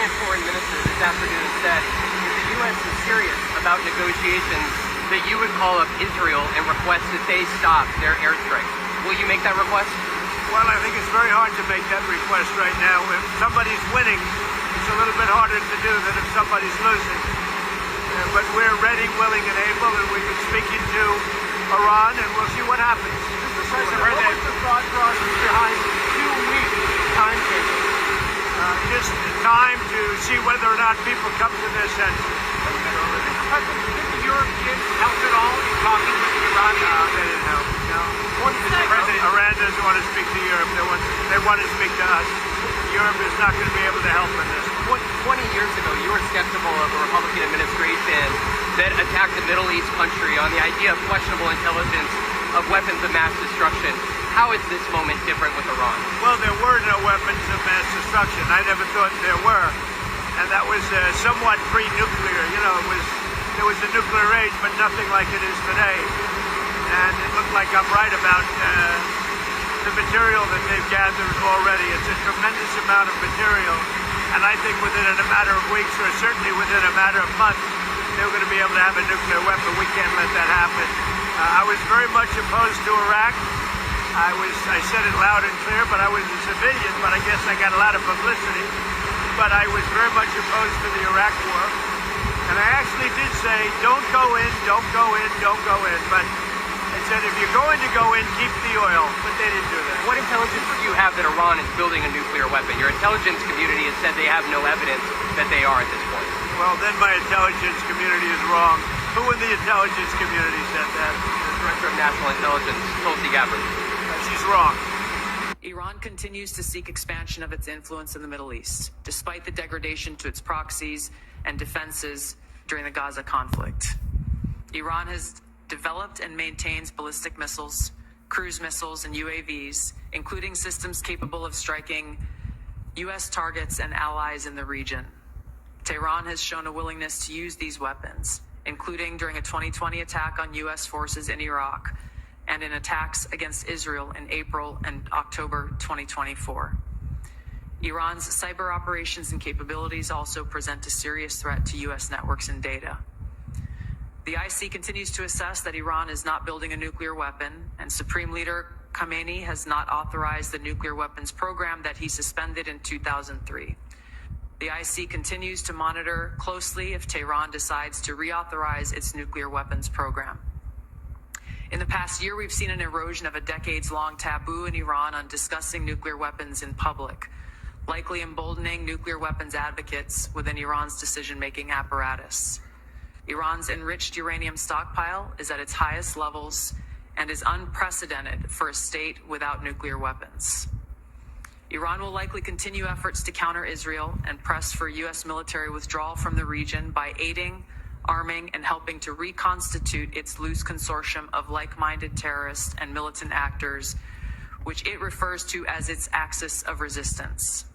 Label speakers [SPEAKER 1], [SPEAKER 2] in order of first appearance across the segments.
[SPEAKER 1] Iranian foreign minister this afternoon said if the U.S. is serious about negotiations, that you would call up Israel and request that they stop their airstrikes. Will you make that request?
[SPEAKER 2] Well, I think it's very hard to make that request right now. If somebody's winning, it's a little bit harder to do than if somebody's losing. But we're ready, willing, and able, and we've been speaking to Iran, and we'll see what happens.
[SPEAKER 3] Mr. President, what was the thought process behind 2-week timetable?
[SPEAKER 2] Just time to see whether or not people come to their senses.
[SPEAKER 3] Mr. President, did the Europeans help at all in talking with the Iranians?
[SPEAKER 2] No, they didn't help. No.
[SPEAKER 3] Mr. President,
[SPEAKER 2] Iran doesn't want to speak to Europe. They want to speak to us. Europe is not going to be able to help in this.
[SPEAKER 1] 20 years ago, you were skeptical of a Republican administration that attacked a Middle East country on the idea of questionable intelligence of weapons of mass destruction. How is this moment different with Iran?
[SPEAKER 2] Well, there were no weapons of mass destruction. I never thought there were. And that was somewhat pre-nuclear. You know, there was a nuclear age, but nothing like it is today. And it looked like I'm right about the material that they've gathered already. It's a tremendous amount of material. And I think within a matter of weeks, or certainly within a matter of months, they're going to be able to have a nuclear weapon. We can't let that happen. I was very much opposed to Iraq. I said it loud and clear, but I was a civilian, but I guess I got a lot of publicity. But I was very much opposed to the Iraq war. And I actually did say, don't go in, don't go in, don't go in. But I said, if you're going to go in, keep the oil. But they didn't do that.
[SPEAKER 1] What intelligence do you have that Iran is building a nuclear weapon? Your intelligence community has said they have no evidence that they are at this point.
[SPEAKER 2] Well, then my intelligence community is wrong. Who in the intelligence community said that?
[SPEAKER 1] The Director of National Intelligence, 털시개버드.
[SPEAKER 2] She's wrong.
[SPEAKER 4] Iran continues to seek expansion of its influence in the Middle East, despite the degradation to its proxies and defenses during the Gaza conflict. Iran has developed and maintains ballistic missiles, cruise missiles, and UAVs, including systems capable of striking U.S. targets and allies in the region. Tehran has shown a willingness to use these weapons, including during a 2020 attack on U.S. forces in Iraq and in attacks against Israel in April and October 2024. Iran's cyber operations and capabilities also present a serious threat to U.S. networks and data. The IC continues to assess that Iran is not building a nuclear weapon, and Supreme Leader Khamenei has not authorized the nuclear weapons program that he suspended in 2003. The IC continues to monitor closely if Tehran decides to reauthorize its nuclear weapons program. In the past year, we've seen an erosion of a decades-long taboo in Iran on discussing nuclear weapons in public, likely emboldening nuclear weapons advocates within Iran's decision-making apparatus. Iran's enriched uranium stockpile is at its highest levels and is unprecedented for a state without nuclear weapons. Iran will likely continue efforts to counter Israel and press for U.S. military withdrawal from the region by aiding, arming, and helping to reconstitute its loose consortium of like-minded terrorists and militant actors, which it refers to as its axis of resistance.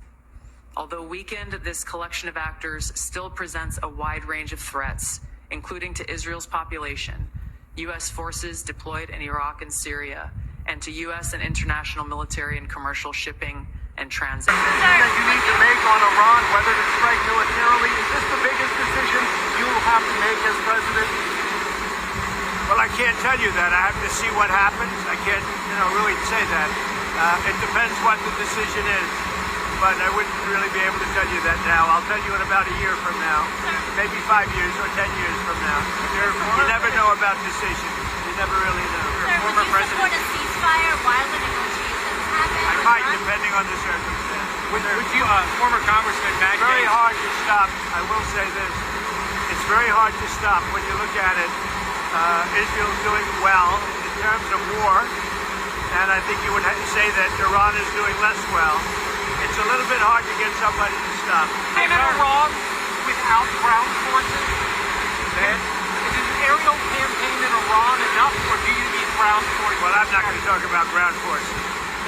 [SPEAKER 4] Although weakened, this collection of actors still presents a wide range of threats, including to Israel's population, U.S. forces deployed in Iraq and Syria, and to U.S. and international military and commercial shipping and transit.
[SPEAKER 3] That you need to make on Iran, whether to strike militarily, is this the biggest decision you will have to make as president?
[SPEAKER 2] Well, I can't tell you that. I have to see what happens. I can't, really say that. It depends what the decision is. But I wouldn't really be able to tell you that now. I'll tell you in about a year from now, maybe 5 years or 10 years from now. You never know about decisions. You never really know.
[SPEAKER 5] Sir, would you support a ceasefire while the negotiations happen?
[SPEAKER 2] I might, depending on the circumstance.
[SPEAKER 3] Would you, former Congressman Matt?
[SPEAKER 2] It's very hard to stop. I will say this. It's very hard to stop when you look at it. Israel's doing well in terms of war, and I think you would say that Iran is doing less well. It's a little bit hard to get somebody to stop.
[SPEAKER 3] Is Iran without ground forces? Is an aerial campaign in Iran enough, or do you need ground forces?
[SPEAKER 2] Well, I'm not going to talk about ground forces.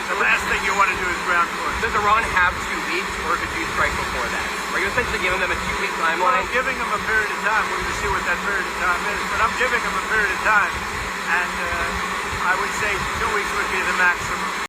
[SPEAKER 2] The last thing you want to do is ground forces.
[SPEAKER 1] Does Iran have 2 weeks, or could you strike before that? Are you essentially giving them a 2-week timeline?
[SPEAKER 2] Well, I'm giving them a period of time. We're going to see what that period of time is. But I'm giving them a period of time. And I would say 2 weeks would be the maximum.